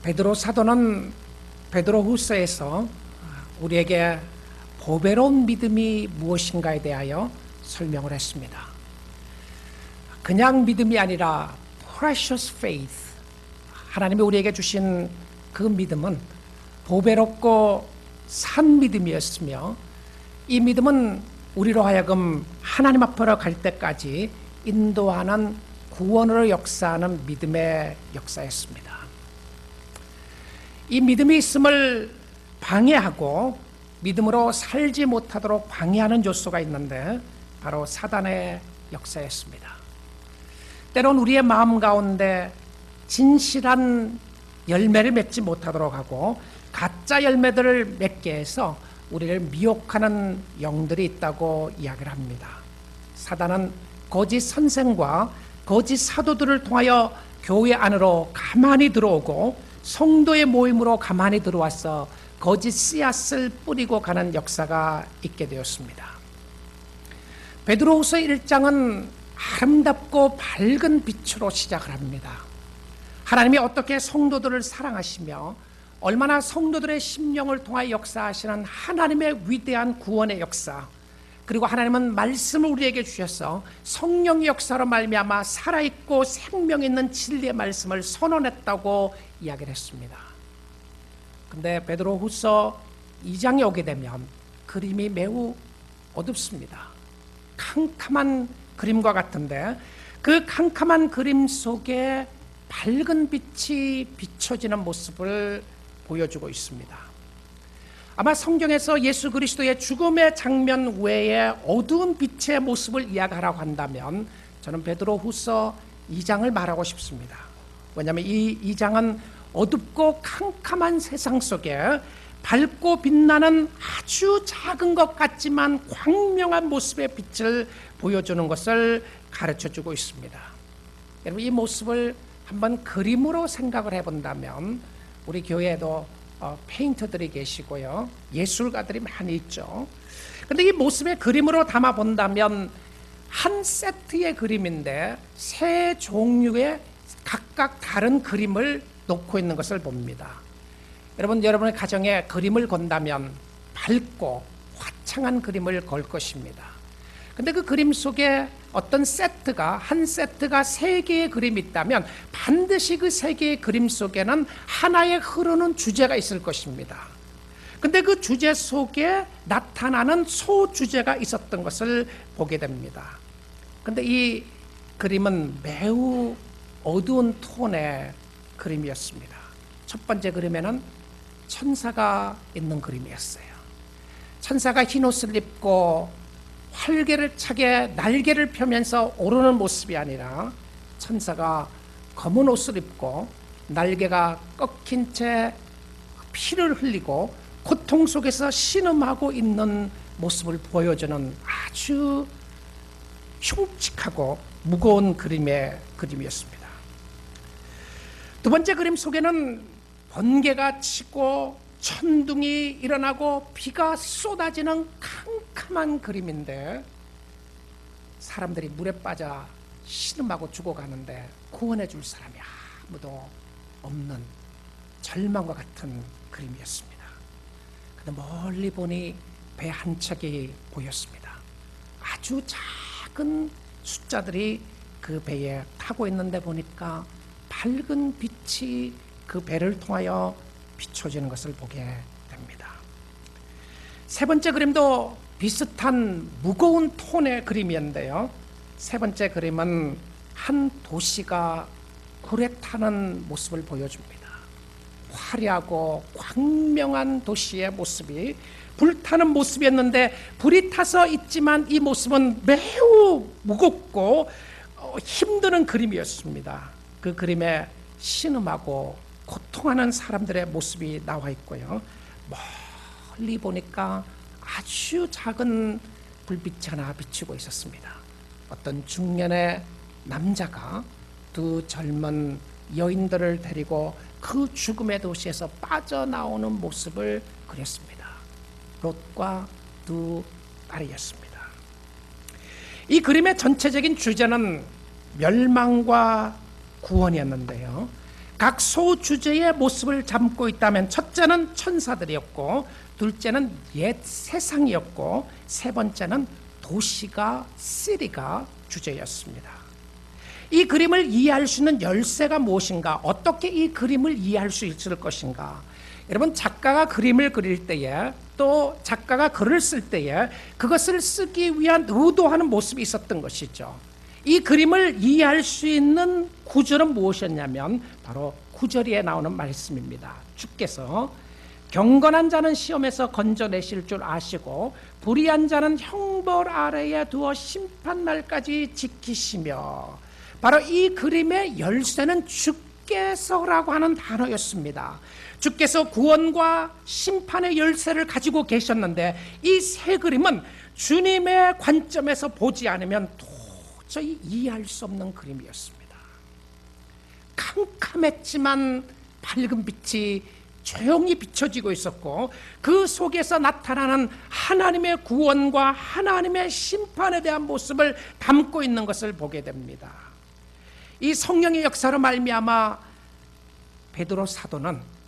베드로 사도는 베드로후서에서 우리에게 보배로운 믿음이 무엇인가에 대하여 설명을 했습니다. 그냥 믿음이 아니라 precious faith, 하나님이 우리에게 주신 그 믿음은 보배롭고 산 믿음이었으며, 이 믿음은 우리로 하여금 하나님 앞으로 갈 때까지 인도하는 구원으로 역사하는 믿음의 역사였습니다. 이 믿음이 있음을 방해하고 믿음으로 살지 못하도록 방해하는 요소가 있는데, 바로 사단의 역사였습니다. 때론 우리의 마음 가운데 진실한 열매를 맺지 못하도록 하고 가짜 열매들을 맺게 해서 우리를 미혹하는 영들이 있다고 이야기를 합니다. 사단은 거짓 선생과 거짓 사도들을 통하여 교회 안으로 가만히 들어오고 성도의 모임으로 가만히 들어와서 거짓 씨앗을 뿌리고 가는 역사가 있게 되었습니다. 베드로후서 1장은 아름답고 밝은 빛으로 시작을 합니다. 하나님이 어떻게 성도들을 사랑하시며 얼마나 성도들의 심령을 통하여 역사하시는 하나님의 위대한 구원의 역사, 그리고 하나님은 말씀을 우리에게 주셔서 성령의 역사로 말미암아 살아있고 생명 있는 진리의 말씀을 선언했다고 이야기를 했습니다. 근데 베드로후서 2장에 오게 되면 그림이 매우 어둡습니다. 캄캄한 그림과 같은데, 그 캄캄한 그림 속에 밝은 빛이 비춰지는 모습을 보여주고 있습니다. 아마 성경에서 예수 그리스도의 죽음의 장면 외에 어두운 빛의 모습을 이야기하라고 한다면 저는 베드로후서 2장을 말하고 싶습니다. 왜냐하면 이 2장은 어둡고 캄캄한 세상 속에 밝고 빛나는 아주 작은 것 같지만 광명한 모습의 빛을 보여주는 것을 가르쳐주고 있습니다. 여러분, 이 모습을 한번 그림으로 생각을 해본다면 우리 교회에도 페인터들이 계시고요, 예술가들이 많이 있죠. 그런데 이 모습의 그림으로 담아본다면 한 세트의 그림인데 세 종류의 각각 다른 그림을 놓고 있는 것을 봅니다. 여러분의 가정에 그림을 건다면 밝고 화창한 그림을 걸 것입니다. 근데 그 그림 속에 어떤 한 세트가 세 개의 그림이 있다면 반드시 그 세 개의 그림 속에는 하나의 흐르는 주제가 있을 것입니다. 근데 그 주제 속에 나타나는 소주제가 있었던 것을 보게 됩니다. 근데 이 그림은 매우 어두운 톤의 그림이었습니다. 첫 번째 그림에는 천사가 있는 그림이었어요. 천사가 흰 옷을 입고 활개를 차게 날개를 펴면서 오르는 모습이 아니라 천사가 검은 옷을 입고 날개가 꺾인 채 피를 흘리고 고통 속에서 신음하고 있는 모습을 보여주는 아주 흉측하고 무거운 그림이었습니다. 두 번째 그림 속에는 번개가 치고 천둥이 일어나고 비가 쏟아지는 캄캄한 그림인데, 사람들이 물에 빠져 신음하고 죽어가는데 구원해 줄 사람이 아무도 없는 절망과 같은 그림이었습니다. 근데 멀리 보니 배 한 척이 보였습니다. 아주 작은 숫자들이 그 배에 타고 있는데 보니까 밝은 빛이 그 배를 통하여 비춰지는 것을 보게 됩니다. 세 번째 그림도 비슷한 무거운 톤의 그림이었는데요, 세 번째 그림은 한 도시가 불에 타는 모습을 보여줍니다. 화려하고 광명한 도시의 모습이 불타는 모습이었는데, 불이 타서 있지만 이 모습은 매우 무겁고 힘드는 그림이었습니다. 그 그림에 신음하고 고통하는 사람들의 모습이 나와 있고요, 멀리 보니까 아주 작은 불빛이 하나 비추고 있었습니다. 어떤 중년의 남자가 두 젊은 여인들을 데리고 그 죽음의 도시에서 빠져나오는 모습을 그렸습니다. 롯과 두 딸이었습니다. 이 그림의 전체적인 주제는 멸망과 구원이었는데요, 각 소주제의 모습을 담고 있다면 첫째는 천사들이었고, 둘째는 옛 세상이었고, 세 번째는 도시가 시리가 주제였습니다. 이 그림을 이해할 수 있는 열쇠가 무엇인가? 어떻게 이 그림을 이해할 수 있을 것인가? 여러분, 작가가 그림을 그릴 때에, 또 작가가 글을 쓸 때에 그것을 쓰기 위한 의도하는 모습이 있었던 것이죠. 이 그림을 이해할 수 있는 구절은 무엇이었냐면 바로 9절에 나오는 말씀입니다. 주께서 경건한 자는 시험에서 건져내실 줄 아시고 불의한 자는 형벌 아래에 두어 심판날까지 지키시며, 바로 이 그림의 열쇠는 주께서라고 하는 단어였습니다. 주께서 구원과 심판의 열쇠를 가지고 계셨는데, 이 세 그림은 주님의 관점에서 보지 않으면 도저히 이해할 수 없는 그림이었습니다. 캄캄했지만 밝은 빛이 조용히 비춰지고 있었고, 그 속에서 나타나는 하나님의 구원과 하나님의 심판에 대한 모습을 담고 있는 것을 보게 됩니다. 이 성령의 역사로 말미암아 베드로 사도는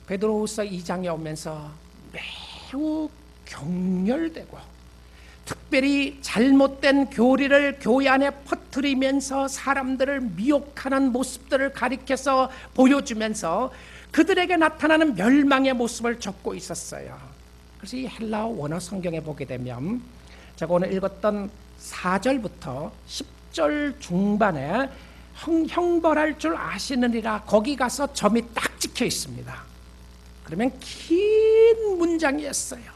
베드로후서 2장에 오면서 매우 격렬되고, 특별히 잘못된 교리를 교회 안에 퍼뜨리면서 사람들을 미혹하는 모습들을 가리켜서 보여주면서 그들에게 나타나는 멸망의 모습을 적고 있었어요. 그래서 이 헬라어 원어 성경에 보게 되면, 제가 오늘 읽었던 4절부터 10절 중반에 형벌할 줄 아시느니라, 거기 가서 점이 딱 찍혀 있습니다. 그러면 긴 문장이었어요.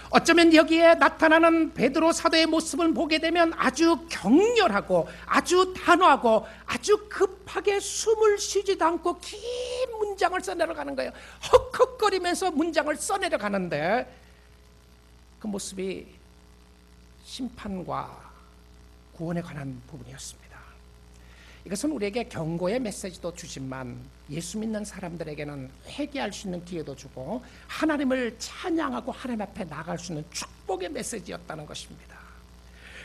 어쩌면 여기에 나타나는 베드로 사도의 모습을 보게 되면 아주 격렬하고 아주 단호하고 아주 급하게 숨을 쉬지도 않고 긴 문장을 써내려가는 거예요. 헉헉거리면서 문장을 써내려가는데, 그 모습이 심판과 구원에 관한 부분이었습니다. 이것은 우리에게 경고의 메시지도 주지만 예수 믿는 사람들에게는 회개할 수 있는 기회도 주고 하나님을 찬양하고 하나님 앞에 나갈 수 있는 축복의 메시지였다는 것입니다.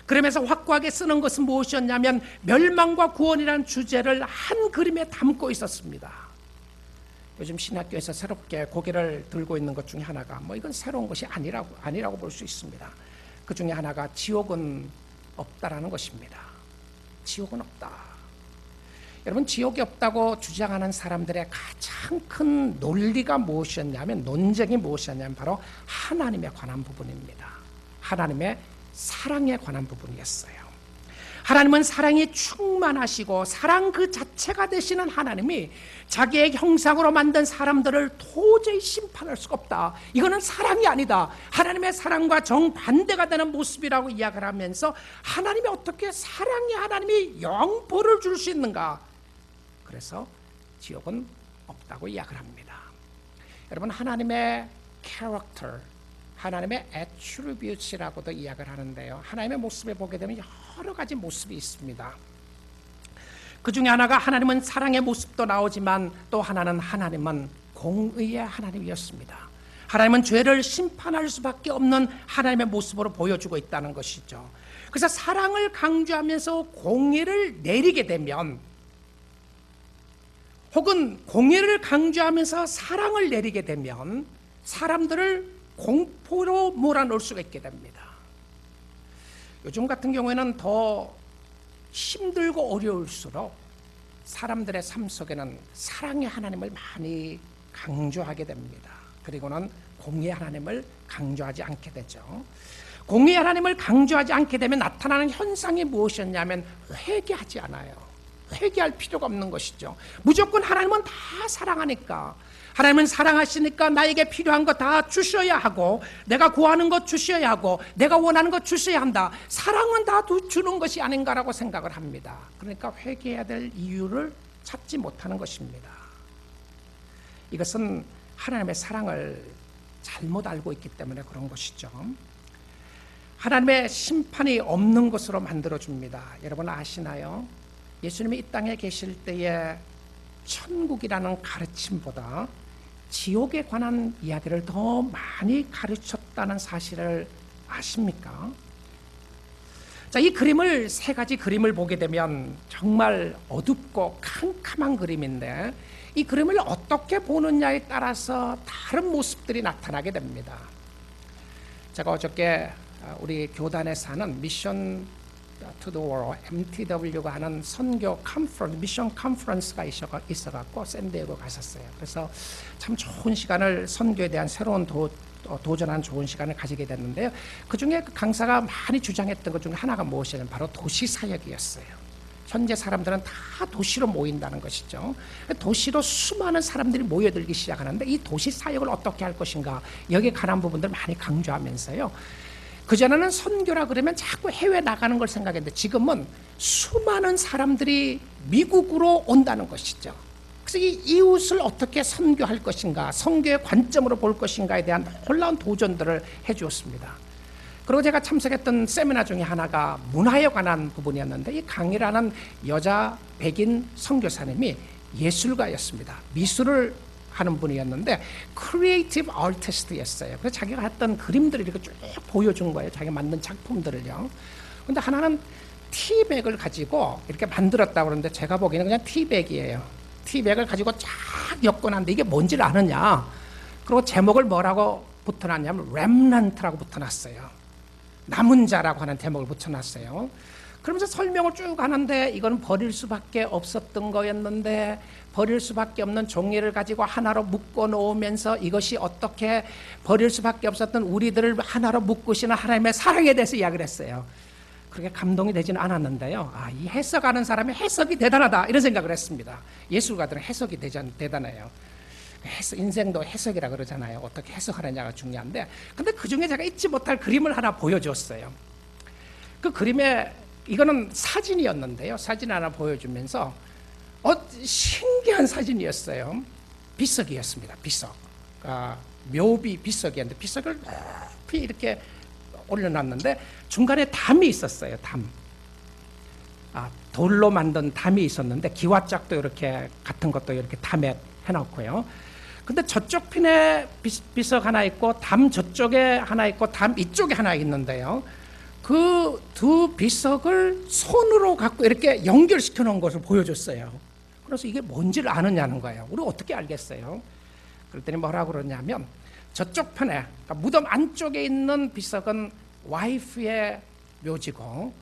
그러면서 확고하게 쓰는 것은 무엇이었냐면 멸망과 구원이라는 주제를 한 그림에 담고 있었습니다. 요즘 신학교에서 새롭게 고개를 들고 있는 것 중에 하나가, 이건 새로운 것이 아니라고 볼 수 있습니다. 그 중에 하나가 지옥은 없다라는 것입니다. 지옥은 없다. 여러분, 지옥이 없다고 주장하는 사람들의 가장 큰 논리가 무엇이었냐면, 논쟁이 무엇이었냐면 바로 하나님에 관한 부분입니다. 하나님의 사랑에 관한 부분이었어요. 하나님은 사랑이 충만하시고 사랑 그 자체가 되시는 하나님이 자기의 형상으로 만든 사람들을 도저히 심판할 수가 없다. 이거는 사랑이 아니다. 하나님의 사랑과 정반대가 되는 모습이라고 이야기를 하면서, 하나님이 어떻게 사랑의 하나님이 영벌을 줄 수 있는가? 그래서 지옥은 없다고 이야기를 합니다. 여러분, 하나님의 캐릭터, 하나님의 attributes라고도 이야기를 하는데요, 하나님의 모습에 보게 되면 여러 가지 모습이 있습니다. 그 중에 하나가 하나님은 사랑의 모습도 나오지만 또 하나님은 공의의 하나님이었습니다. 하나님은 죄를 심판할 수밖에 없는 하나님의 모습으로 보여주고 있다는 것이죠. 그래서 사랑을 강조하면서 공의를 내리게 되면, 혹은 공의를 강조하면서 사랑을 내리게 되면 사람들을 공포로 몰아넣을 수가 있게 됩니다. 요즘 같은 경우에는 더 힘들고 어려울수록 사람들의 삶 속에는 사랑의 하나님을 많이 강조하게 됩니다. 그리고는 공의의 하나님을 강조하지 않게 되죠. 공의의 하나님을 강조하지 않게 되면 나타나는 현상이 무엇이었냐면 회개하지 않아요. 회개할 필요가 없는 것이죠. 무조건 하나님은 다 사랑하니까, 하나님은 사랑하시니까 나에게 필요한 거 다 주셔야 하고, 내가 구하는 것 주셔야 하고, 내가 원하는 것 주셔야 한다. 사랑은 다 주는 것이 아닌가라고 생각을 합니다. 그러니까 회개해야 될 이유를 찾지 못하는 것입니다. 이것은 하나님의 사랑을 잘못 알고 있기 때문에 그런 것이죠. 하나님의 심판이 없는 것으로 만들어줍니다. 여러분 아시나요? 예수님이 이 땅에 계실 때에 천국이라는 가르침보다 지옥에 관한 이야기를 더 많이 가르쳤다는 사실을 아십니까? 자, 이 그림을 세 가지 그림을 보게 되면 정말 어둡고 캄캄한 그림인데 이 그림을 어떻게 보느냐에 따라서 다른 모습들이 나타나게 됩니다. 제가 어저께 우리 교단에서 하는 미션 to the world MTW가 하는 선교 컨퍼런스, 미션 컨퍼런스가 있어갖고 샌디에고 갔었어요. 그래서 참 좋은 시간을, 선교에 대한 새로운 도전한 좋은 시간을 가지게 됐는데요. 그 중에 그 강사가 많이 주장했던 것 중에 하나가 무엇이냐면 바로 도시사역이었어요. 현재 사람들은 다 도시로 모인다는 것이죠. 도시로 수많은 사람들이 모여들기 시작하는데 이 도시사역을 어떻게 할 것인가, 여기에 관한 부분들 많이 강조하면서요. 그전에는 선교라 그러면 자꾸 해외 나가는 걸 생각했는데 지금은 수많은 사람들이 미국으로 온다는 것이죠. 그래서 이 이웃을 어떻게 선교할 것인가, 선교의 관점으로 볼 것인가에 대한 놀라운 도전들을 해주었습니다. 그리고 제가 참석했던 세미나 중에 하나가 문화에 관한 부분이었는데 이 강이라는 여자 백인 선교사님이 예술가였습니다. 미술을 하는 분이었는데 크리에이티브 아티스트였어요. 그래서 자기가 했던 그림들을 이렇게 쭉 보여준 거예요. 자기가 만든 작품들을요. 근데 하나는 티백을 가지고 이렇게 만들었다고 그러는데 제가 보기에는 그냥 티백이에요. 티백을 가지고 쫙 엮어놨는데 이게 뭔지를 아느냐. 그리고 제목을 뭐라고 붙여놨냐면 렘넌트라고 붙여놨어요. 남은 자라고 하는 제목을 붙여놨어요. 그러면서 설명을 쭉 하는데 이건 버릴 수밖에 없었던 거였는데 버릴 수밖에 없는 종이를 가지고 하나로 묶어 놓으면서 이것이 어떻게 버릴 수밖에 없었던 우리들을 하나로 묶으시는 하나님의 사랑에 대해서 이야기를 했어요. 그렇게 감동이 되지는 않았는데요. 이 해석하는 사람의 해석이 대단하다 이런 생각을 했습니다. 예술가들은 해석이 대단해요. 인생도 해석이라 그러잖아요. 어떻게 해석하느냐가 중요한데, 근데 그 중에 제가 잊지 못할 그림을 하나 보여줬어요. 그 그림에 이거는 사진이었는데요. 사진 하나 보여주면서 신기한 사진이었어요. 비석이었습니다. 비석. 묘비 비석이었는데 비석을 높이 이렇게 올려놨는데 중간에 담이 있었어요. 담. 돌로 만든 담이 있었는데 기와짝도 이렇게 같은 것도 이렇게 담에 해놓고요. 근데 저쪽 핀에 비석 하나 있고 담 저쪽에 하나 있고 담 이쪽에 하나 있는데요. 그 두 비석을 손으로 갖고 이렇게 연결시켜 놓은 것을 보여줬어요. 그래서 이게 뭔지를 아느냐는 거예요. 우리 어떻게 알겠어요? 그랬더니 뭐라고 그러냐면 저쪽 편에, 그러니까 무덤 안쪽에 있는 비석은 와이프의 묘지고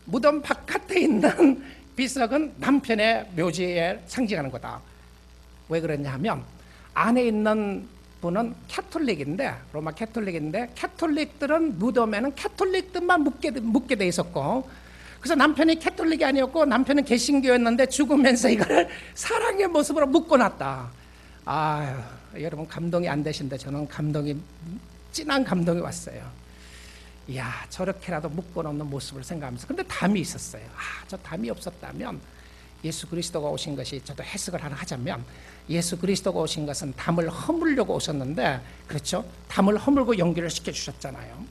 무덤 바깥에 있는 비석은 남편의 묘지에 상징하는 거다. 왜 그러냐 하면 안에 있는 분은 캐톨릭인데, 로마 캐톨릭인데 캐톨릭들은 무덤에는 캐톨릭들만 묻게 돼 있었고, 그래서 남편이 캐톨릭이 아니었고 남편은 개신교였는데 죽으면서 이거를 사랑의 모습으로 묶어놨다. 여러분 감동이 안 되신데 저는 진한 감동이 왔어요. 이야, 저렇게라도 묶어놓는 모습을 생각하면서. 근데 담이 있었어요. 저 담이 없었다면 예수 그리스도가 오신 것이, 저도 해석을 하나 하자면 예수 그리스도가 오신 것은 담을 허물려고 오셨는데, 그렇죠? 담을 허물고 연결을 시켜주셨잖아요.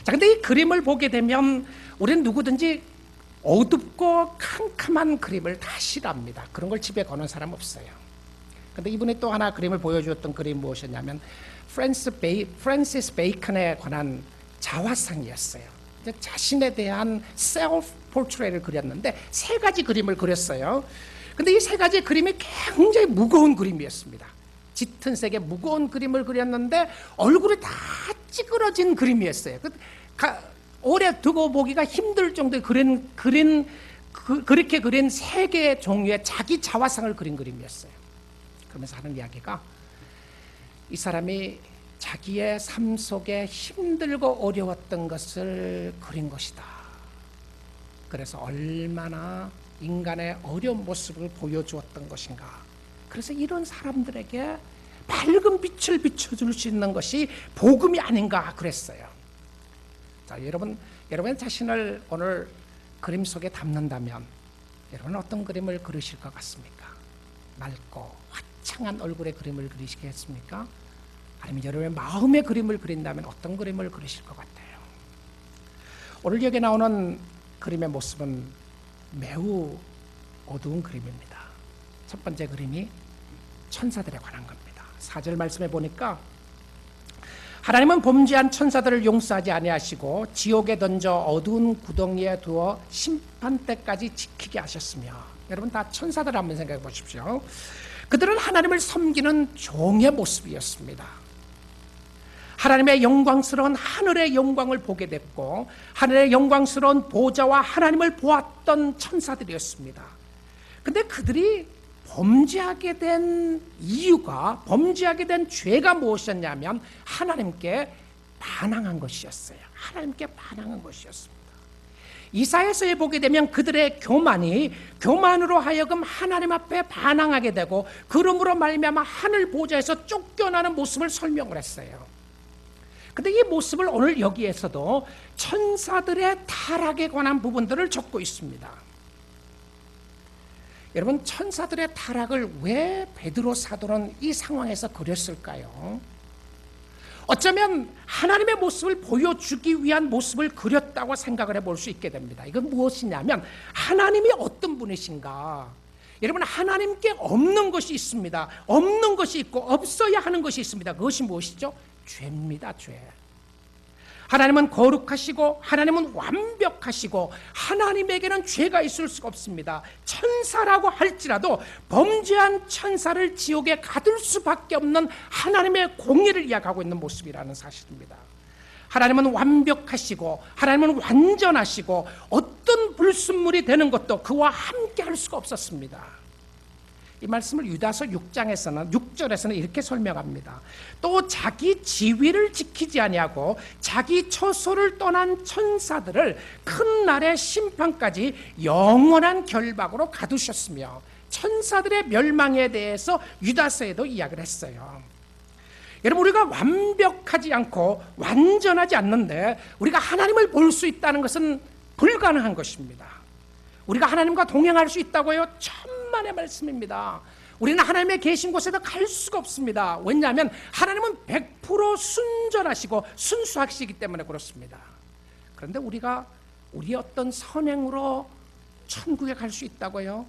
자, 근데 이 그림을 보게 되면 우리는 누구든지 어둡고 캄캄한 그림을 다 싫어합니다. 그런 걸 집에 거는 사람 없어요. 근데 이분이 또 하나 그림을 보여주었던 그림이 무엇이었냐면 프랜시스 베이컨에 관한 자화상이었어요. 자신에 대한 셀프 포트레이트를 그렸는데 세 가지 그림을 그렸어요. 근데 이 세 가지 그림이 굉장히 무거운 그림이었습니다. 짙은 색의 무거운 그림을 그렸는데 얼굴이 다 찌그러진 그림이었어요. 오래 두고 보기가 힘들 정도의 그렇게 그린 세 개의 종류의 자기 자화상을 그린 그림이었어요. 그러면서 하는 이야기가, 이 사람이 자기의 삶 속에 힘들고 어려웠던 것을 그린 것이다. 그래서 얼마나 인간의 어려운 모습을 보여주었던 것인가. 그래서 이런 사람들에게 밝은 빛을 비춰줄 수 있는 것이 복음이 아닌가 그랬어요. 자, 여러분 자신을 오늘 그림 속에 담는다면 여러분은 어떤 그림을 그리실 것 같습니까? 맑고 화창한 얼굴의 그림을 그리시겠습니까? 아니면 여러분의 마음의 그림을 그린다면 어떤 그림을 그리실 것 같아요? 오늘 여기 나오는 그림의 모습은 매우 어두운 그림입니다. 첫 번째 그림이 천사들에 관한 겁니다. 4절 말씀에 보니까 하나님은 범죄한 천사들을 용서하지 아니하시고 지옥에 던져 어두운 구덩이에 두어 심판 때까지 지키게 하셨으며, 여러분 다 천사들 한번 생각해 보십시오. 그들은 하나님을 섬기는 종의 모습이었습니다. 하나님의 영광스러운 하늘의 영광을 보게 됐고 하늘의 영광스러운 보좌와 하나님을 보았던 천사들이었습니다. 근데 그들이 범죄하게 된 이유가, 범죄하게 된 죄가 무엇이었냐면 하나님께 반항한 것이었어요. 하나님께 반항한 것이었습니다. 이사야서에 보게 되면 그들의 교만으로 하여금 하나님 앞에 반항하게 되고 그러므로 말미암아 하늘 보좌에서 쫓겨나는 모습을 설명을 했어요. 근데 이 모습을 오늘 여기에서도 천사들의 타락에 관한 부분들을 적고 있습니다. 여러분, 천사들의 타락을 왜 베드로 사도는 이 상황에서 그렸을까요? 어쩌면 하나님의 모습을 보여주기 위한 모습을 그렸다고 생각을 해볼 수 있게 됩니다. 이건 무엇이냐면 하나님이 어떤 분이신가? 여러분, 하나님께 없는 것이 있습니다. 없는 것이 있고 없어야 하는 것이 있습니다. 그것이 무엇이죠? 죄입니다. 죄. 하나님은 거룩하시고 하나님은 완벽하시고 하나님에게는 죄가 있을 수가 없습니다. 천사라고 할지라도 범죄한 천사를 지옥에 가둘 수밖에 없는 하나님의 공의를 이야기하고 있는 모습이라는 사실입니다. 하나님은 완벽하시고 하나님은 완전하시고 어떤 불순물이 되는 것도 그와 함께 할 수가 없었습니다. 이 말씀을 유다서 6절에서는 이렇게 설명합니다. 또 자기 지위를 지키지 아니하고 자기 처소를 떠난 천사들을 큰 날의 심판까지 영원한 결박으로 가두셨으며, 천사들의 멸망에 대해서 유다서에도 이야기를 했어요. 여러분, 우리가 완벽하지 않고 완전하지 않는데 우리가 하나님을 볼 수 있다는 것은 불가능한 것입니다. 우리가 하나님과 동행할 수 있다고요? 천만의 말씀입니다. 우리는 하나님의 계신 곳에도 갈 수가 없습니다. 왜냐하면 하나님은 100% 순전하시고 순수하시기 때문에 그렇습니다. 그런데 우리가 우리의 어떤 선행으로 천국에 갈 수 있다고요?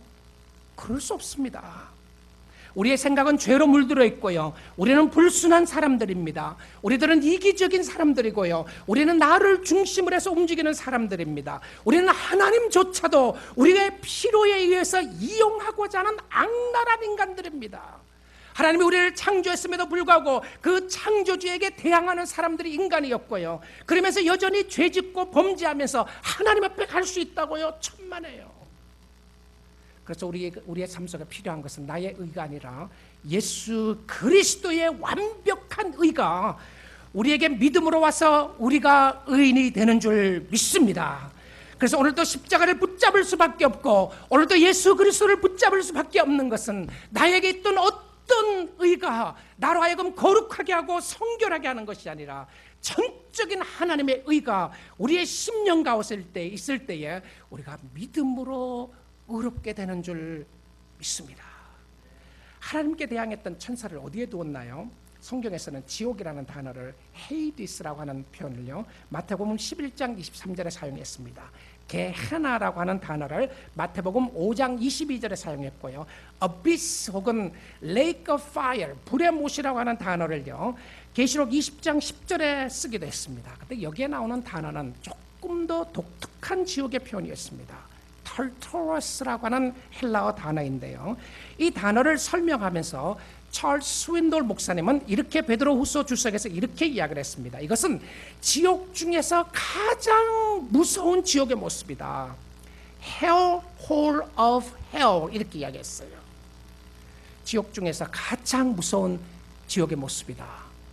그럴 수 없습니다. 우리의 생각은 죄로 물들어 있고요. 우리는 불순한 사람들입니다. 우리들은 이기적인 사람들이고요. 우리는 나를 중심으로 해서 움직이는 사람들입니다. 우리는 하나님조차도 우리의 필요에 의해서 이용하고자 하는 악랄한 인간들입니다. 하나님이 우리를 창조했음에도 불구하고 그 창조주에게 대항하는 사람들이 인간이었고요. 그러면서 여전히 죄짓고 범죄하면서 하나님 앞에 갈 수 있다고요? 천만에요. 그래서 우리의 삶 속에 필요한 것은 나의 의가 아니라 예수 그리스도의 완벽한 의가 우리에게 믿음으로 와서 우리가 의인이 되는 줄 믿습니다. 그래서 오늘도 십자가를 붙잡을 수밖에 없고 오늘도 예수 그리스도를 붙잡을 수밖에 없는 것은 나에게 있던 어떤 의가 나로 하여금 거룩하게 하고 성결하게 하는 것이 아니라 전적인 하나님의 의가 우리의 심령 가운데 있을 때에 우리가 믿음으로 의롭게 되는 줄 믿습니다. 하나님께 대항했던 천사를 어디에 두었나요? 성경에서는 지옥이라는 단어를 헤이디스라고 하는 표현을요, 마태복음 11장 23절에 사용했습니다. 게헤나라고 하는 단어를 마태복음 5장 22절에 사용했고요, abyss 혹은 lake of fire, 불의 못이라고 하는 단어를요 계시록 20장 10절에 쓰기도 했습니다. 근데 여기에 나오는 단어는 조금 더 독특한 지옥의 표현이었습니다. 털토러스라고 하는 헬라어 단어인데요, 이 단어를 설명하면서 찰스 스윈돌 목사님은 이렇게 베드로후서 주석에서 이렇게 이야기를 했습니다. 이것은 지옥 중에서 가장 무서운 지옥의 모습이다. Hell, hole of hell, 이렇게 이야기했어요. 지옥 중에서 가장 무서운 지옥의 모습이다.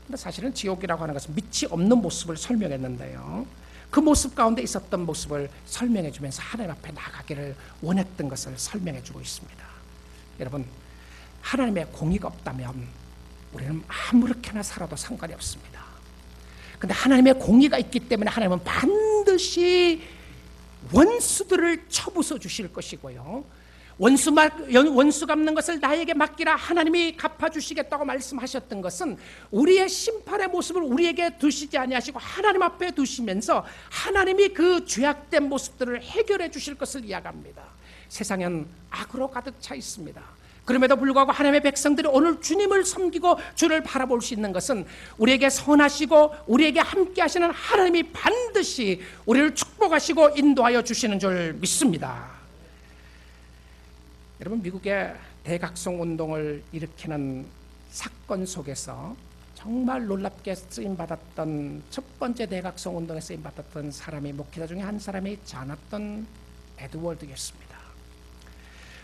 근데 사실은 지옥이라고 하는 것은 밑이 없는 모습을 설명했는데요, 그 모습 가운데 있었던 모습을 설명해 주면서 하나님 앞에 나가기를 원했던 것을 설명해 주고 있습니다. 여러분, 하나님의 공의가 없다면 우리는 아무렇게나 살아도 상관이 없습니다. 그런데 하나님의 공의가 있기 때문에 하나님은 반드시 원수들을 쳐부숴 주실 것이고요, 원수 갚는 것을 나에게 맡기라 하나님이 갚아주시겠다고 말씀하셨던 것은 우리의 심판의 모습을 우리에게 두시지 아니하시고 하나님 앞에 두시면서 하나님이 그 죄악된 모습들을 해결해 주실 것을 이야기합니다. 세상은 악으로 가득 차 있습니다. 그럼에도 불구하고 하나님의 백성들이 오늘 주님을 섬기고 주를 바라볼 수 있는 것은 우리에게 선하시고 우리에게 함께 하시는 하나님이 반드시 우리를 축복하시고 인도하여 주시는 줄 믿습니다. 여러분, 미국의 대각성 운동을 일으키는 사건 속에서 정말 놀랍게 쓰임받았던 첫 번째 대각성 운동에 쓰임받았던 사람이 목회자 중에 한 사람이 조나단 에드워드였습니다.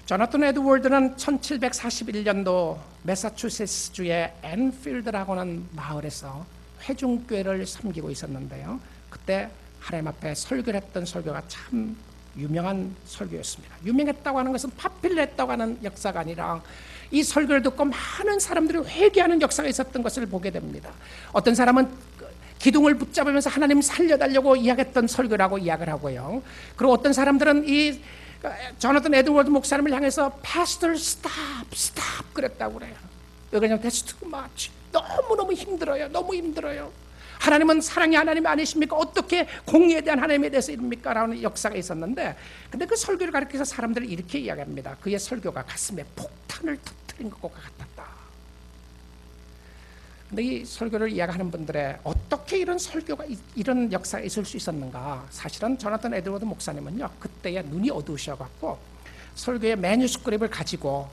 조나단 에드워드는 1741년도 매사추세츠주의 앤필드라고 하는 마을에서 회중교회를 섬기고 있었는데요. 그때 하나님 앞에 설교를 했던 설교가 참 유명한 설교였습니다. 유명했다고 하는 것은 파필했다고 하는 역사가 아니라 이 설교를 듣고 많은 사람들이 회개하는 역사가 있었던 것을 보게 됩니다. 어떤 사람은 기둥을 붙잡으면서 하나님 살려달라고 이야기했던 설교라고 이야기를 하고요. 그리고 어떤 사람들은 이 조나단 에드워드 목사님을 향해서 Pastor stop 그랬다고 그래요. 왜 그러냐면 That's too much. 너무너무 힘들어요. 너무 힘들어요. 하나님은 사랑의 하나님 아니십니까? 어떻게 공의에 대한 하나님에 대해서 이릅니까? 라는 역사가 있었는데, 근데 그 설교를 가르쳐서 사람들이 이렇게 이야기합니다. 그의 설교가 가슴에 폭탄을 터뜨린 것과 같았다. 근데 이 설교를 이야기하는 분들의 어떻게 이런 설교가, 이런 역사가 있을 수 있었는가? 사실은 조나단 에드워드 목사님은요, 그때에 눈이 어두우셔갖고 설교의 매뉴스크립을 가지고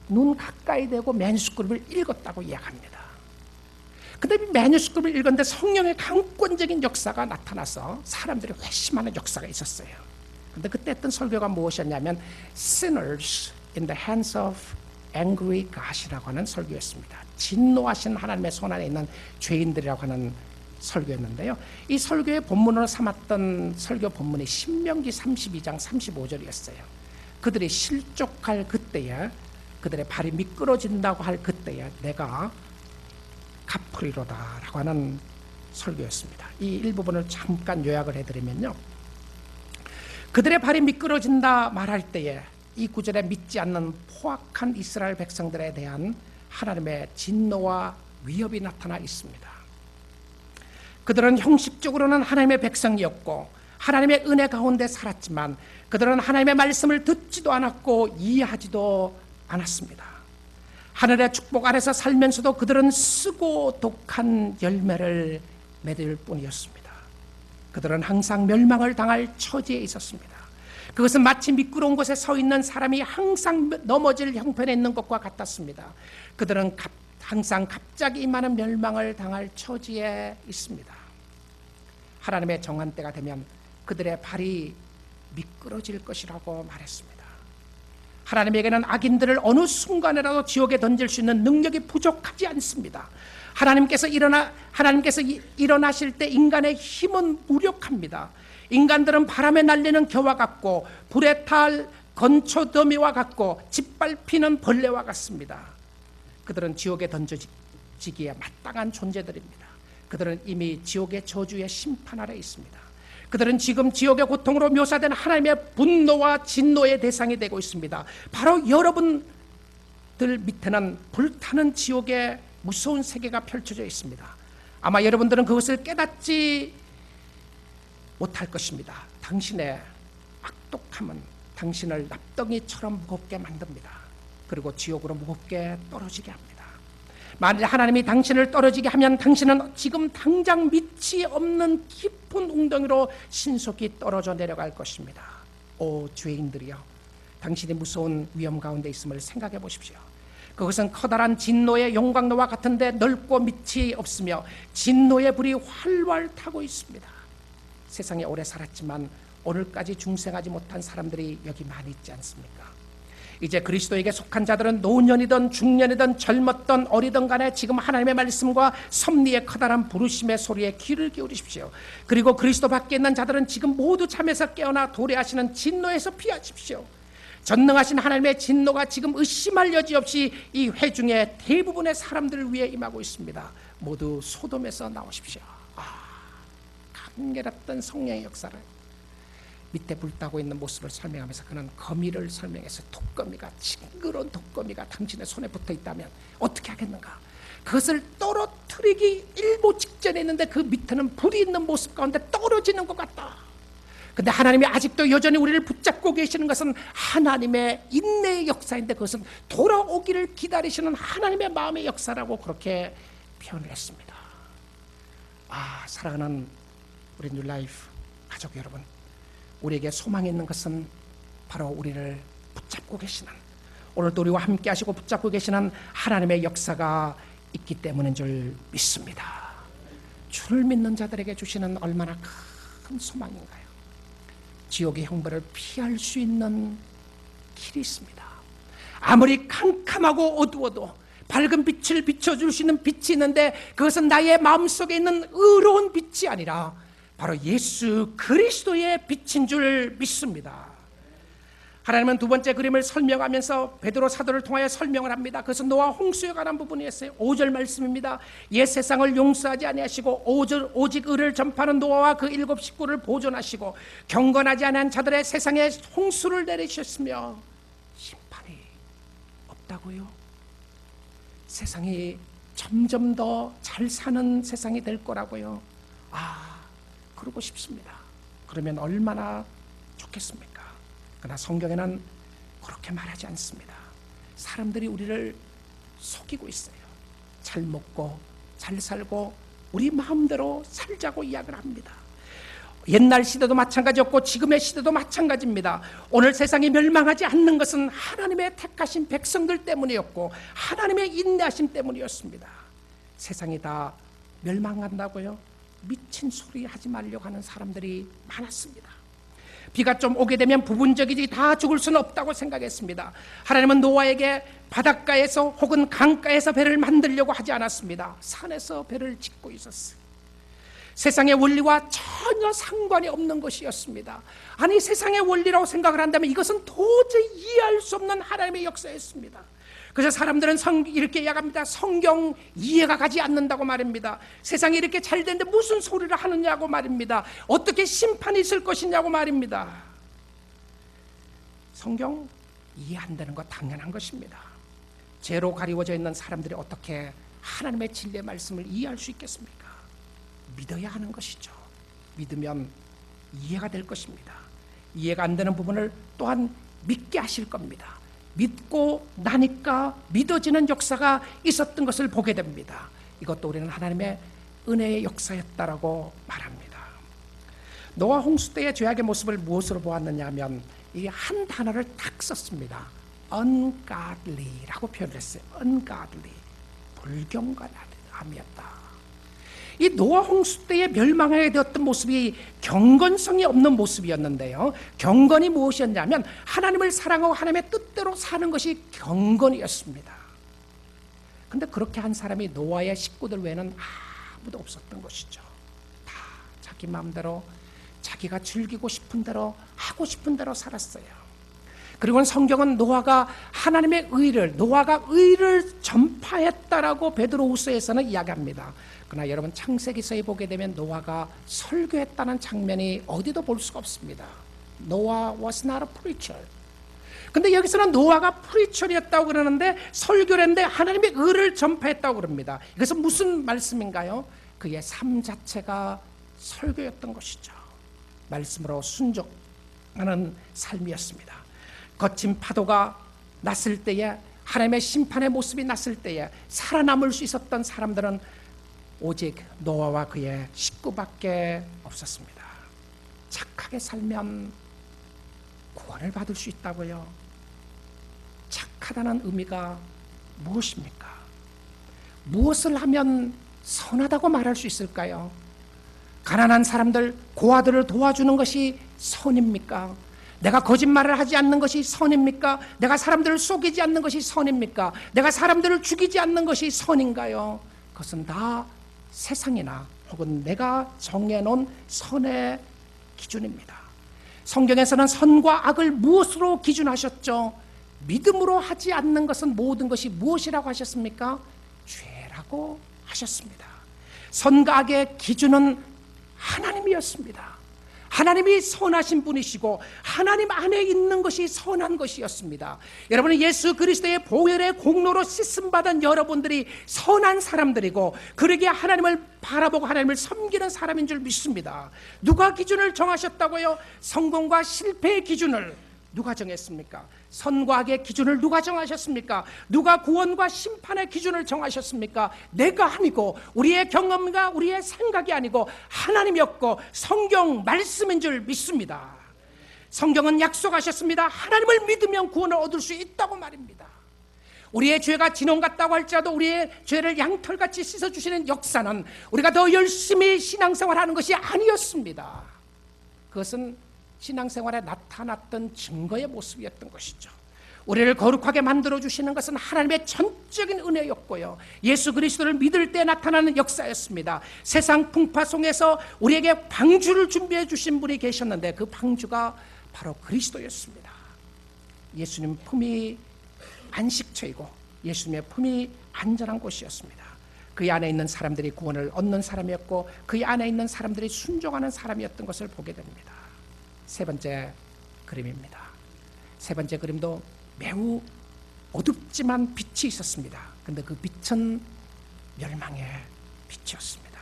눈 가까이 대고 매뉴스크립을 읽었다고 이야기합니다. 근데 매뉴스크립을 읽었는데 성령의 강권적인 역사가 나타나서 사람들이 회심하는 역사가 있었어요. 근데 그때 했던 설교가 무엇이었냐면 Sinners in the hands of angry God이라고 하는 설교였습니다. 진노하신 하나님의 손 안에 있는 죄인들이라고 하는 설교였는데요. 이 설교의 본문으로 삼았던 설교 본문이 신명기 32장 35절이었어요. 그들이 실족할 그때에, 그들의 발이 미끄러진다고 할 그때에 내가 갚으리로다 라고 하는 설교였습니다. 이 일부분을 잠깐 요약을 해드리면요, 그들의 발이 미끄러진다 말할 때에 이 구절에 믿지 않는 포악한 이스라엘 백성들에 대한 하나님의 진노와 위협이 나타나 있습니다. 그들은 형식적으로는 하나님의 백성이었고 하나님의 은혜 가운데 살았지만 그들은 하나님의 말씀을 듣지도 않았고 이해하지도 않았습니다. 하늘의 축복 아래서 살면서도 그들은 쓰고 독한 열매를 맺을 뿐이었습니다. 그들은 항상 멸망을 당할 처지에 있었습니다. 그것은 마치 미끄러운 곳에 서 있는 사람이 항상 넘어질 형편에 있는 것과 같았습니다. 그들은 항상 갑자기 임하는 멸망을 당할 처지에 있습니다. 하나님의 정한 때가 되면 그들의 발이 미끄러질 것이라고 말했습니다. 하나님에게는 악인들을 어느 순간에라도 지옥에 던질 수 있는 능력이 부족하지 않습니다. 하나님께서 일어나실 때 인간의 힘은 무력합니다. 인간들은 바람에 날리는 겨와 같고 불에 탈 건초더미와 같고 짓밟히는 벌레와 같습니다. 그들은 지옥에 던져지기에 마땅한 존재들입니다. 그들은 이미 지옥의 저주의 심판 아래 있습니다. 그들은 지금 지옥의 고통으로 묘사된 하나님의 분노와 진노의 대상이 되고 있습니다. 바로 여러분들 밑에는 불타는 지옥의 무서운 세계가 펼쳐져 있습니다. 아마 여러분들은 그것을 깨닫지 못할 것입니다. 당신의 악독함은 당신을 납덩이처럼 무겁게 만듭니다. 그리고 지옥으로 무겁게 떨어지게 합니다. 만일 하나님이 당신을 떨어지게 하면 당신은 지금 당장 밑이 없는 깊은 웅덩이로 신속히 떨어져 내려갈 것입니다. 오 죄인들이여, 당신이 무서운 위험 가운데 있음을 생각해 보십시오. 그것은 커다란 진노의 용광로와 같은데 넓고 밑이 없으며 진노의 불이 활활 타고 있습니다. 세상에 오래 살았지만 오늘까지 중생하지 못한 사람들이 여기 많이 있지 않습니까? 이제 그리스도에게 속한 자들은 노년이든 중년이든 젊었든 어리든 간에 지금 하나님의 말씀과 섭리의 커다란 부르심의 소리에 귀를 기울이십시오. 그리고 그리스도 밖에 있는 자들은 지금 모두 잠에서 깨어나 도래하시는 진노에서 피하십시오. 전능하신 하나님의 진노가 지금 의심할 여지 없이 이 회중의 대부분의 사람들을 위해 임하고 있습니다. 모두 소돔에서 나오십시오. 간결했던 성령의 역사를 밑에 불타고 있는 모습을 설명하면서 그는 거미를 설명해서 독거미가, 징그러운 독거미가 당신의 손에 붙어 있다면 어떻게 하겠는가? 그것을 떨어뜨리기 일보 직전에 있는데 그 밑에는 불이 있는 모습 가운데 떨어지는 것 같다. 근데 하나님이 아직도 여전히 우리를 붙잡고 계시는 것은 하나님의 인내의 역사인데, 그것은 돌아오기를 기다리시는 하나님의 마음의 역사라고 그렇게 표현을 했습니다. 사랑하는 우리 뉴라이프 가족 여러분, 우리에게 소망이 있는 것은 바로 우리를 붙잡고 계시는, 오늘도 우리와 함께 하시고 붙잡고 계시는 하나님의 역사가 있기 때문인 줄 믿습니다. 주를 믿는 자들에게 주시는 얼마나 큰 소망인가요? 지옥의 형벌을 피할 수 있는 길이 있습니다. 아무리 캄캄하고 어두워도 밝은 빛을 비춰줄 수 있는 빛이 있는데, 그것은 나의 마음속에 있는 의로운 빛이 아니라 바로 예수 그리스도의 빛인 줄 믿습니다. 하나님은 두 번째 그림을 설명하면서 베드로 사도를 통하여 설명을 합니다. 그것은 노아 홍수에 관한 부분이었어요. 5절 말씀입니다. 옛 세상을 용서하지 아니하시고 오직 의를 전파하는 노아와 그 7 식구를 보존하시고 경건하지 않은 자들의 세상에 홍수를 내리셨으며 심판이 없다고요. 세상이 점점 더 잘 사는 세상이 될 거라고요. 그러고 싶습니다. 그러면 얼마나 좋겠습니까? 그러나 성경에는 그렇게 말하지 않습니다. 사람들이 우리를 속이고 있어요. 잘 먹고 잘 살고 우리 마음대로 살자고 이야기를 합니다. 옛날 시대도 마찬가지였고 지금의 시대도 마찬가지입니다. 오늘 세상이 멸망하지 않는 것은 하나님의 택하신 백성들 때문이었고 하나님의 인내하심 때문이었습니다. 세상이 다 멸망한다고요? 미친 소리 하지 말려고 하는 사람들이 많았습니다. 비가 좀 오게 되면 부분적이지 다 죽을 수는 없다고 생각했습니다. 하나님은 노아에게 바닷가에서 혹은 강가에서 배를 만들려고 하지 않았습니다. 산에서 배를 짓고 있었어요. 세상의 원리와 전혀 상관이 없는 것이었습니다. 아니, 세상의 원리라고 생각을 한다면 이것은 도저히 이해할 수 없는 하나님의 역사였습니다. 그래서 사람들은 이렇게 이야기합니다. 성경 이해가 가지 않는다고 말입니다. 세상이 이렇게 잘 되는데 무슨 소리를 하느냐고 말입니다. 어떻게 심판이 있을 것이냐고 말입니다. 성경 이해 안 되는 거 당연한 것입니다. 죄로 가리워져 있는 사람들이 어떻게 하나님의 진리의 말씀을 이해할 수 있겠습니까? 믿어야 하는 것이죠. 믿으면 이해가 될 것입니다. 이해가 안 되는 부분을 또한 믿게 하실 겁니다. 믿고 나니까 믿어지는 역사가 있었던 것을 보게 됩니다. 이것도 우리는 하나님의 은혜의 역사였다라고 말합니다. 노아 홍수 때의 죄악의 모습을 무엇으로 보았느냐 하면 이 한 단어를 딱 썼습니다. ungodly라고 표현을 했어요. ungodly, 불경건함이었다. 이 노아 홍수 때에 멸망하게 되었던 모습이 경건성이 없는 모습이었는데요. 경건이 무엇이었냐면 하나님을 사랑하고 하나님의 뜻대로 사는 것이 경건이었습니다. 그런데 그렇게 한 사람이 노아의 식구들 외에는 아무도 없었던 것이죠. 다 자기 마음대로 자기가 즐기고 싶은 대로 하고 싶은 대로 살았어요. 그리고 성경은 노아가 의를 전파했다라고 베드로후서에서는 이야기합니다. 그러나 여러분, 창세기서에 보게 되면 노아가 설교했다는 장면이 어디도 볼 수가 없습니다. 노아 was not a preacher. 근데 여기서는 노아가 프리처리였다고 그러는데, 설교를 했는데 하나님의 의를 전파했다고 그럽니다. 이것은 무슨 말씀인가요? 그의 삶 자체가 설교였던 것이죠. 말씀으로 순종하는 삶이었습니다. 거친 파도가 났을 때에, 하나님의 심판의 모습이 났을 때에 살아남을 수 있었던 사람들은 오직 노아와 그의 식구밖에 없었습니다. 착하게 살면 구원을 받을 수 있다고요? 착하다는 의미가 무엇입니까? 무엇을 하면 선하다고 말할 수 있을까요? 가난한 사람들, 고아들을 도와주는 것이 선입니까? 내가 거짓말을 하지 않는 것이 선입니까? 내가 사람들을 속이지 않는 것이 선입니까? 내가 사람들을 죽이지 않는 것이 선인가요? 그것은 다 세상이나 혹은 내가 정해놓은 선의 기준입니다. 성경에서는 선과 악을 무엇으로 기준하셨죠? 믿음으로 하지 않는 것은 모든 것이 무엇이라고 하셨습니까? 죄라고 하셨습니다. 선과 악의 기준은 하나님이었습니다. 하나님이 선하신 분이시고 하나님 안에 있는 것이 선한 것이었습니다. 여러분은 예수 그리스도의 보혈의 공로로 씻음받은 여러분들이 선한 사람들이고 그러기에 하나님을 바라보고 하나님을 섬기는 사람인 줄 믿습니다. 누가 기준을 정하셨다고요? 성공과 실패의 기준을 누가 정했습니까? 선과 악의 기준을 누가 정하셨습니까? 누가 구원과 심판의 기준을 정하셨습니까? 내가 아니고 우리의 경험과 우리의 생각이 아니고 하나님이었고 성경 말씀인 줄 믿습니다. 성경은 약속하셨습니다. 하나님을 믿으면 구원을 얻을 수 있다고 말입니다. 우리의 죄가 진홍 같다고 할지라도 우리의 죄를 양털같이 씻어주시는 역사는 우리가 더 열심히 신앙생활하는 것이 아니었습니다. 그것은 신앙생활에 나타났던 증거의 모습이었던 것이죠. 우리를 거룩하게 만들어주시는 것은 하나님의 전적인 은혜였고요, 예수 그리스도를 믿을 때 나타나는 역사였습니다. 세상 풍파 속에서 우리에게 방주를 준비해 주신 분이 계셨는데 그 방주가 바로 그리스도였습니다. 예수님 품이 안식처이고 예수님의 품이 안전한 곳이었습니다. 그 안에 있는 사람들이 구원을 얻는 사람이었고 그 안에 있는 사람들이 순종하는 사람이었던 것을 보게 됩니다. 세 번째 그림입니다. 세 번째 그림도 매우 어둡지만 빛이 있었습니다. 그런데 그 빛은 멸망의 빛이었습니다.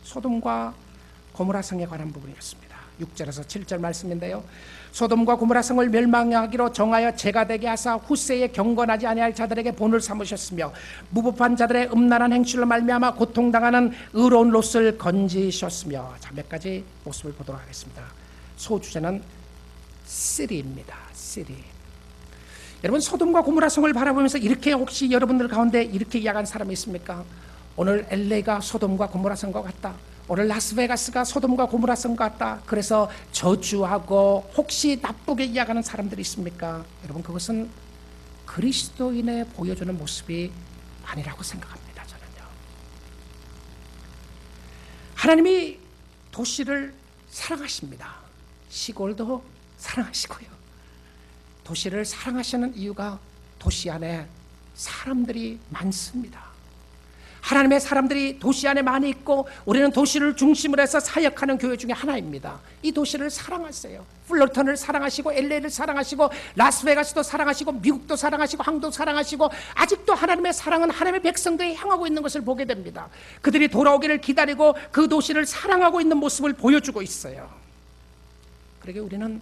소돔과 고모라 성에 관한 부분이었습니다. 6절에서 7절 말씀인데요, 소돔과 고모라 성을 멸망하기로 정하여 재가 되게 하사 후세에 경건하지 아니할 자들에게 본을 삼으셨으며 무법한 자들의 음란한 행실로 말미암아 고통당하는 의로운 롯을 건지셨으며. 자, 몇 가지 모습을 보도록 하겠습니다. 소주제는 시리입니다. 시리. 여러분, 소돔과 고모라 성을 바라보면서 이렇게 혹시 여러분들 가운데 이렇게 이야기하는 사람이 있습니까? 오늘 LA가 소돔과 고모라 성과 같다. 오늘 라스베가스가 소돔과 고모라 성과 같다. 그래서 저주하고 혹시 나쁘게 이야기하는 사람들이 있습니까? 여러분, 그것은 그리스도인의 보여주는 모습이 아니라고 생각합니다. 저는요. 하나님이 도시를 사랑하십니다. 시골도 사랑하시고요. 도시를 사랑하시는 이유가 도시 안에 사람들이 많습니다. 하나님의 사람들이 도시 안에 많이 있고 우리는 도시를 중심으로 해서 사역하는 교회 중에 하나입니다. 이 도시를 사랑하세요. 플러턴을 사랑하시고 LA를 사랑하시고 라스베가스도 사랑하시고 미국도 사랑하시고 한국도 사랑하시고 아직도 하나님의 사랑은 하나님의 백성들이 향하고 있는 것을 보게 됩니다. 그들이 돌아오기를 기다리고 그 도시를 사랑하고 있는 모습을 보여주고 있어요. 그러게 우리는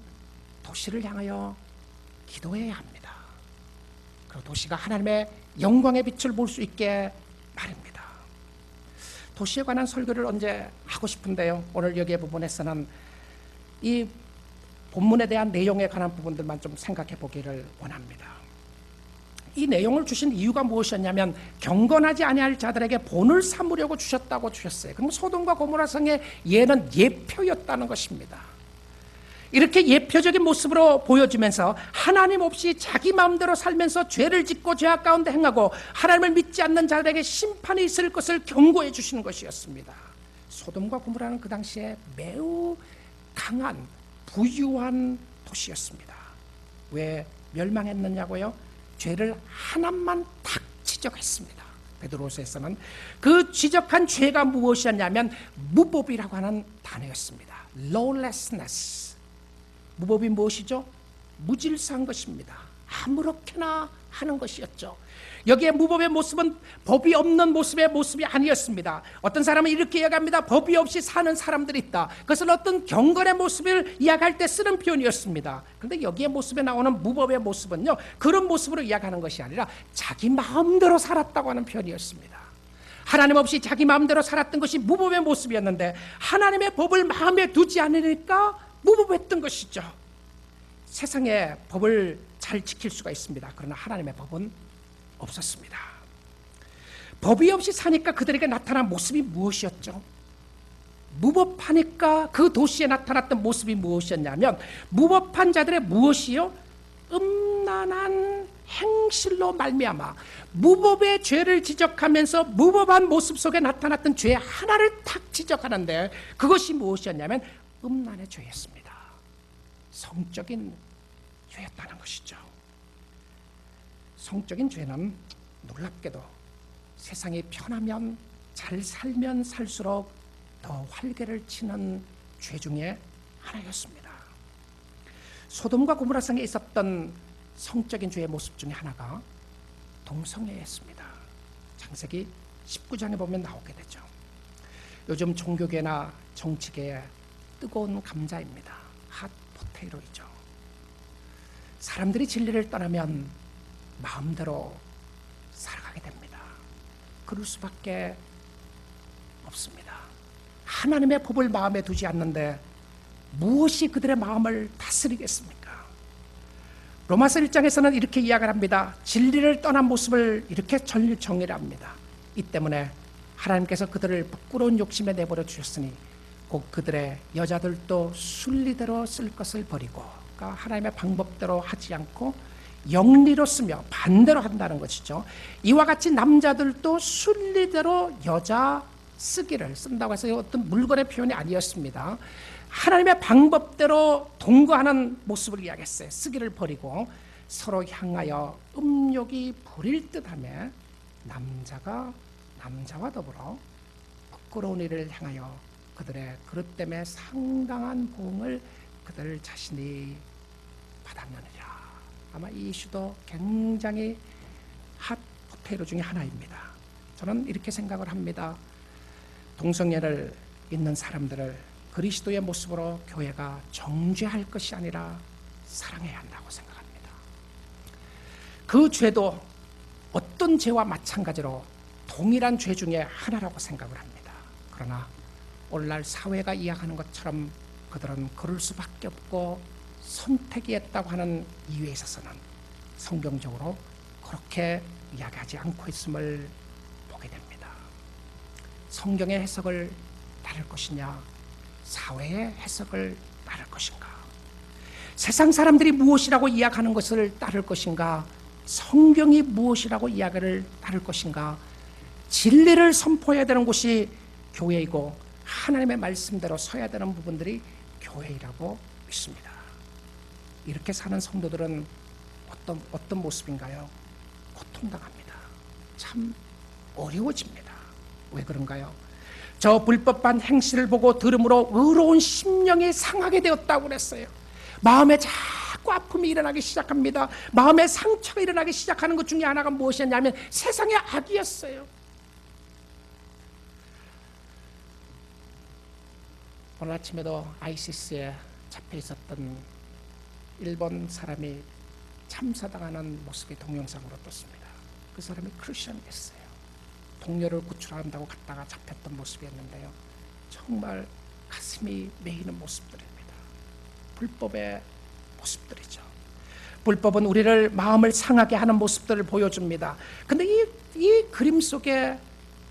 도시를 향하여 기도해야 합니다. 그리고 도시가 하나님의 영광의 빛을 볼 수 있게 말입니다. 도시에 관한 설교를 언제 하고 싶은데요, 오늘 여기의 부분에서는 이 본문에 대한 내용에 관한 부분들만 좀 생각해 보기를 원합니다. 이 내용을 주신 이유가 무엇이었냐면 경건하지 아니할 자들에게 본을 삼으려고 주셨다고 주셨어요. 그럼 소돔과 고모라 성의 예는 예표였다는 것입니다. 이렇게 예표적인 모습으로 보여주면서 하나님 없이 자기 마음대로 살면서 죄를 짓고 죄악 가운데 행하고 하나님을 믿지 않는 자들에게 심판이 있을 것을 경고해 주시는 것이었습니다. 소돔과 고모라는 그 당시에 매우 강한 부유한 도시였습니다. 왜 멸망했느냐고요? 죄를 하나만 딱 지적했습니다. 베드로서에서는 그 지적한 죄가 무엇이었냐면 무법이라고 하는 단어였습니다. lawlessness. 무법이 무엇이죠? 무질서한 것입니다. 아무렇게나 하는 것이었죠. 여기에 무법의 모습은 법이 없는 모습의 모습이 아니었습니다. 어떤 사람은 이렇게 이야기합니다. 법이 없이 사는 사람들이 있다. 그것은 어떤 경건의 모습을 이야기할 때 쓰는 표현이었습니다. 그런데 여기에 모습에 나오는 무법의 모습은요, 그런 모습으로 이야기하는 것이 아니라 자기 마음대로 살았다고 하는 표현이었습니다. 하나님 없이 자기 마음대로 살았던 것이 무법의 모습이었는데 하나님의 법을 마음에 두지 않으니까 무법했던 것이죠. 세상의 법을 잘 지킬 수가 있습니다. 그러나 하나님의 법은 없었습니다. 법이 없이 사니까 그들에게 나타난 모습이 무엇이었죠? 무법하니까 그 도시에 나타났던 모습이 무엇이었냐면 무법한 자들의 무엇이요? 음란한 행실로 말미암아 무법의 죄를 지적하면서 무법한 모습 속에 나타났던 죄 하나를 탁 지적하는데 그것이 무엇이었냐면 음란의 죄였습니다. 성적인 죄였다는 것이죠. 성적인 죄는 놀랍게도 세상이 편하면 잘 살면 살수록 더 활개를 치는 죄 중에 하나였습니다. 소돔과 고모라 성에 있었던 성적인 죄의 모습 중에 하나가 동성애였습니다. 창세기 19장에 보면 나오게 되죠. 요즘 종교계나 정치계의 뜨거운 감자입니다. 핫 포테이토이죠. 사람들이 진리를 떠나면 마음대로 살아가게 됩니다. 그럴 수밖에 없습니다. 하나님의 법을 마음에 두지 않는데 무엇이 그들의 마음을 다스리겠습니까? 로마서 1장에서는 이렇게 이야기를 합니다. 진리를 떠난 모습을 이렇게 정의를 합니다. 이 때문에 하나님께서 그들을 부끄러운 욕심에 내버려 주셨으니 곧 그들의 여자들도 순리대로 쓸 것을 버리고, 그러니까 하나님의 방법대로 하지 않고 영리로 쓰며 반대로 한다는 것이죠. 이와 같이 남자들도 순리대로 여자 쓰기를 쓴다고 해서 어떤 물건의 표현이 아니었습니다. 하나님의 방법대로 동거하는 모습을 이야기했어요. 쓰기를 버리고 서로 향하여 음욕이 부릴 듯하며 남자가 남자와 더불어 부끄러운 일을 향하여 그들의 그릇 때문에 상당한 보응을 그들 자신이 받았느니라. 아마 이 이슈도 굉장히 핫 포테이토 중에 하나입니다. 저는 이렇게 생각을 합니다. 동성애를 있는 사람들을 그리스도의 모습으로 교회가 정죄할 것이 아니라 사랑해야 한다고 생각합니다. 그 죄도 어떤 죄와 마찬가지로 동일한 죄 중에 하나라고 생각을 합니다. 그러나 오늘날 사회가 이야기하는 것처럼 그들은 그럴 수밖에 없고 선택이 했다고 하는 이유에 있어서는 성경적으로 그렇게 이야기하지 않고 있음을 보게 됩니다. 성경의 해석을 따를 것이냐, 사회의 해석을 따를 것인가, 세상 사람들이 무엇이라고 이야기하는 것을 따를 것인가, 성경이 무엇이라고 이야기를 따를 것인가, 진리를 선포해야 되는 곳이 교회이고 하나님의 말씀대로 서야 되는 부분들이 교회이라고 믿습니다. 이렇게 사는 성도들은 어떤 모습인가요? 고통당합니다. 참 어려워집니다. 왜 그런가요? 저 불법한 행실을 보고 들음으로 의로운 심령이 상하게 되었다고 그랬어요. 마음에 자꾸 아픔이 일어나기 시작합니다. 마음에 상처가 일어나기 시작하는 것 중에 하나가 무엇이었냐면 세상의 악이었어요. 오늘 아침에도 아이시스에 잡혀 있었던 일본 사람이 참사당하는 모습이 동영상으로 떴습니다. 그 사람이 크리스천이었어요. 동료를 구출한다고 갔다가 잡혔던 모습이었는데요. 정말 가슴이 메이는 모습들입니다. 불법의 모습들이죠. 불법은 우리를 마음을 상하게 하는 모습들을 보여줍니다. 근데 이 그림 속에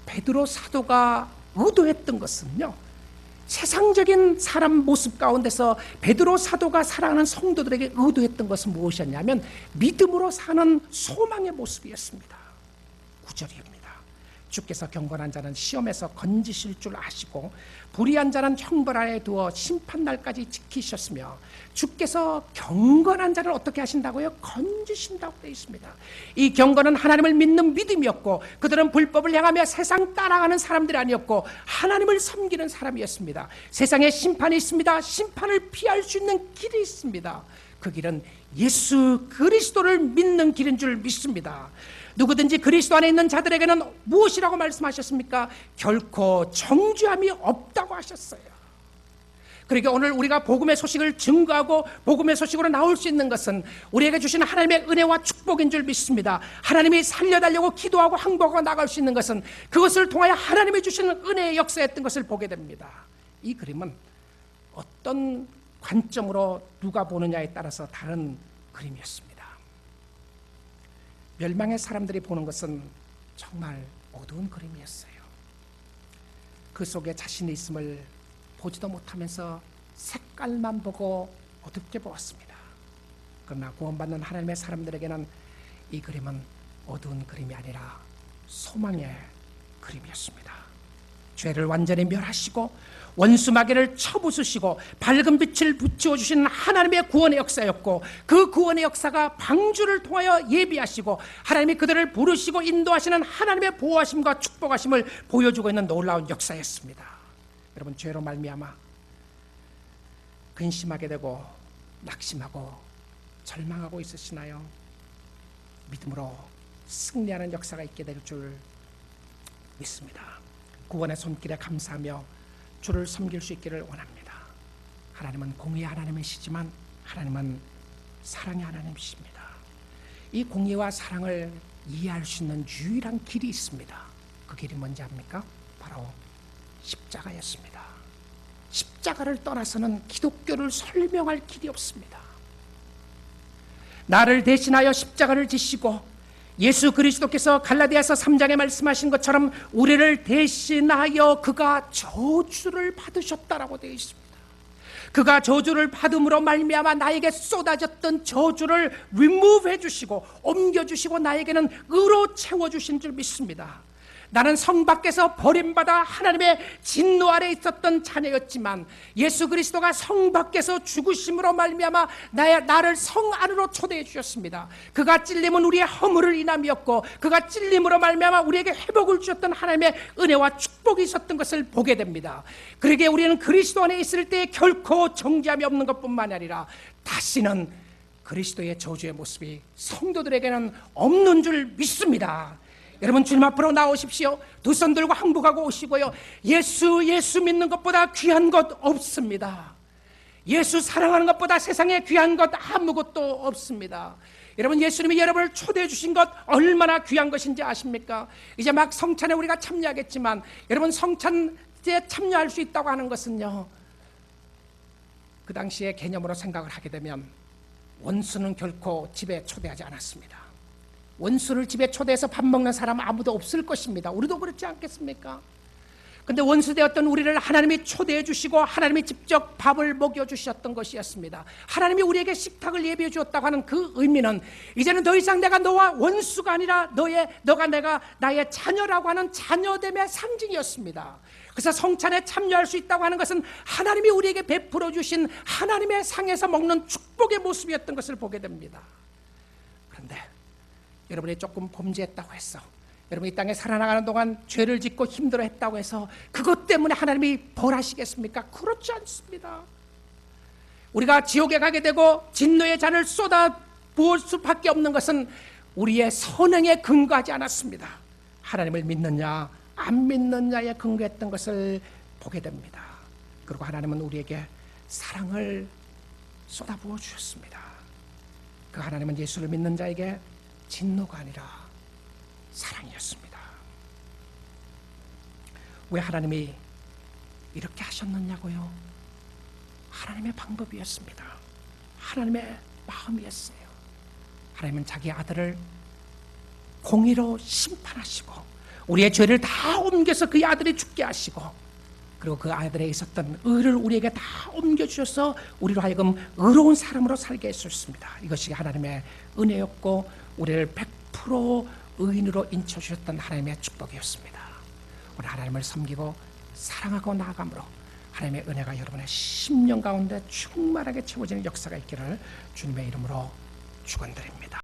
베드로 사도가 의도했던 것은요, 세상적인 사람 모습 가운데서 베드로 사도가 사랑하는 성도들에게 의도했던 것은 무엇이었냐면 믿음으로 사는 소망의 모습이었습니다. 9절입니다. 주께서 경건한 자는 시험에서 건지실 줄 아시고 불의한 자는 형벌 아래 두어 심판날까지 지키셨으며 주께서 경건한 자를 어떻게 하신다고요? 건지신다고 되어 있습니다. 이 경건은 하나님을 믿는 믿음이었고 그들은 불법을 향하며 세상 따라가는 사람들이 아니었고 하나님을 섬기는 사람이었습니다. 세상에 심판이 있습니다. 심판을 피할 수 있는 길이 있습니다. 그 길은 예수 그리스도를 믿는 길인 줄 믿습니다. 누구든지 그리스도 안에 있는 자들에게는 무엇이라고 말씀하셨습니까? 결코 정죄함이 없다고 하셨어요. 그러니까 오늘 우리가 복음의 소식을 증거하고 복음의 소식으로 나올 수 있는 것은 우리에게 주신 하나님의 은혜와 축복인 줄 믿습니다. 하나님이 살려달라고 기도하고 항복하고 나갈 수 있는 것은 그것을 통하여 하나님이 주시는 은혜의 역사였던 것을 보게 됩니다. 이 그림은 어떤 관점으로 누가 보느냐에 따라서 다른 그림이었습니다. 멸망의 사람들이 보는 것은 정말 어두운 그림이었어요. 그 속에 자신이 있음을 보지도 못하면서 색깔만 보고 어둡게 보았습니다. 그러나 구원받는 하나님의 사람들에게는 이 그림은 어두운 그림이 아니라 소망의 그림이었습니다. 죄를 완전히 멸하시고 원수 마귀를 쳐부수시고 밝은 빛을 비추어 주시는 하나님의 구원의 역사였고 그 구원의 역사가 방주를 통하여 예비하시고 하나님이 그들을 부르시고 인도하시는 하나님의 보호하심과 축복하심을 보여주고 있는 놀라운 역사였습니다. 여러분, 죄로 말미암아 근심하게 되고 낙심하고 절망하고 있으시나요? 믿음으로 승리하는 역사가 있게 될 줄 믿습니다. 구원의 손길에 감사하며 주를 섬길 수 있기를 원합니다. 하나님은 공의의 하나님이시지만 하나님은 사랑의 하나님이십니다. 이 공의와 사랑을 이해할 수 있는 유일한 길이 있습니다. 그 길이 뭔지 압니까? 바로 십자가였습니다. 십자가를 떠나서는 기독교를 설명할 길이 없습니다. 나를 대신하여 십자가를 지시고 예수 그리스도께서 갈라디아서 3장에 말씀하신 것처럼 우리를 대신하여 그가 저주를 받으셨다라고 되어 있습니다. 그가 저주를 받음으로 말미암아 나에게 쏟아졌던 저주를 리무브해 주시고 옮겨주시고 나에게는 의로 채워주신 줄 믿습니다. 나는 성 밖에서 버림받아 하나님의 진노 아래 있었던 자녀였지만 예수 그리스도가 성 밖에서 죽으심으로 말미암아 나를 성 안으로 초대해 주셨습니다. 그가 찔림은 우리의 허물을 인함이었고 그가 찔림으로 말미암아 우리에게 회복을 주셨던 하나님의 은혜와 축복이 있었던 것을 보게 됩니다. 그러기에 우리는 그리스도 안에 있을 때 결코 정죄함이 없는 것뿐만 아니라 다시는 그리스도의 저주의 모습이 성도들에게는 없는 줄 믿습니다. 여러분 주님 앞으로 나오십시오. 두 손 들고 항복하고 오시고요. 예수 믿는 것보다 귀한 것 없습니다. 예수 사랑하는 것보다 세상에 귀한 것 아무것도 없습니다. 여러분 예수님이 여러분을 초대해 주신 것 얼마나 귀한 것인지 아십니까? 이제 막 성찬에 우리가 참여하겠지만 여러분 성찬에 참여할 수 있다고 하는 것은요, 그 당시의 개념으로 생각을 하게 되면 원수는 결코 집에 초대하지 않았습니다. 원수를 집에 초대해서 밥 먹는 사람은 아무도 없을 것입니다. 우리도 그렇지 않겠습니까? 근데 원수되었던 우리를 하나님이 초대해 주시고 하나님이 직접 밥을 먹여주셨던 것이었습니다. 하나님이 우리에게 식탁을 예비해 주었다고 하는 그 의미는 이제는 더 이상 내가 너와 원수가 아니라 너가 나의 자녀라고 하는 자녀됨의 상징이었습니다. 그래서 성찬에 참여할 수 있다고 하는 것은 하나님이 우리에게 베풀어 주신 하나님의 상에서 먹는 축복의 모습이었던 것을 보게 됩니다. 그런데 여러분이 조금 범죄했다고 해서 여러분이 이 땅에 살아나가는 동안 죄를 짓고 힘들어했다고 해서 그것 때문에 하나님이 벌하시겠습니까? 그렇지 않습니다. 우리가 지옥에 가게 되고 진노의 잔을 쏟아 부을 수밖에 없는 것은 우리의 선행에 근거하지 않았습니다. 하나님을 믿느냐 안 믿느냐에 근거했던 것을 보게 됩니다. 그리고 하나님은 우리에게 사랑을 쏟아부어 주셨습니다. 그 하나님은 예수를 믿는 자에게 진노가 아니라 사랑이었습니다. 왜 하나님이 이렇게 하셨느냐고요? 하나님의 방법이었습니다. 하나님의 마음이었어요. 하나님은 자기 아들을 공의로 심판하시고 우리의 죄를 다 옮겨서 그 아들이 죽게 하시고 그리고 그 아들에 있었던 의를 우리에게 다 옮겨주셔서 우리로 하여금 의로운 사람으로 살게 했었습니다. 이것이 하나님의 은혜였고 우리를 100% 의인으로 인쳐주셨던 하나님의 축복이었습니다. 우리 하나님을 섬기고 사랑하고 나아감으로 하나님의 은혜가 여러분의 심령 가운데 충만하게 채워지는 역사가 있기를 주님의 이름으로 축원드립니다.